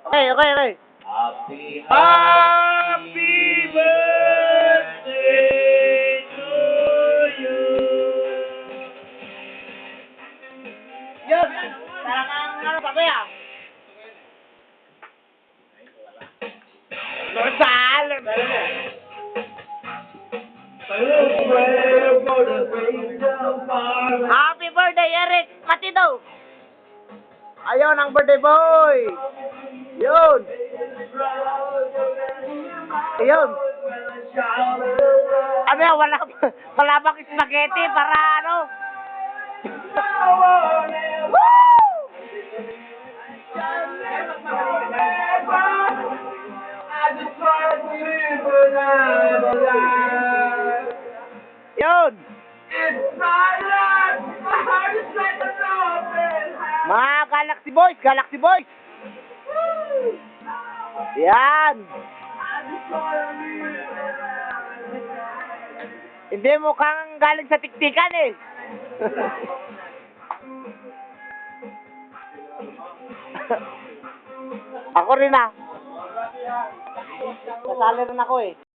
Okay, okay, okay. Happy birthday to you. Yun! Parang ano pa kaya? Rosal! Happy birthday, Eric Matido! Ayun ang birthday boy! Yun! Ayun! Ano yan? Wala bang spaghetti para ano? Woo! Yun! Mga Galaxy Boys! Galaxy Boys! Yan! Hindi mo kang galing sa tiktikan eh. Ako rin ah. Kasali rin ako eh.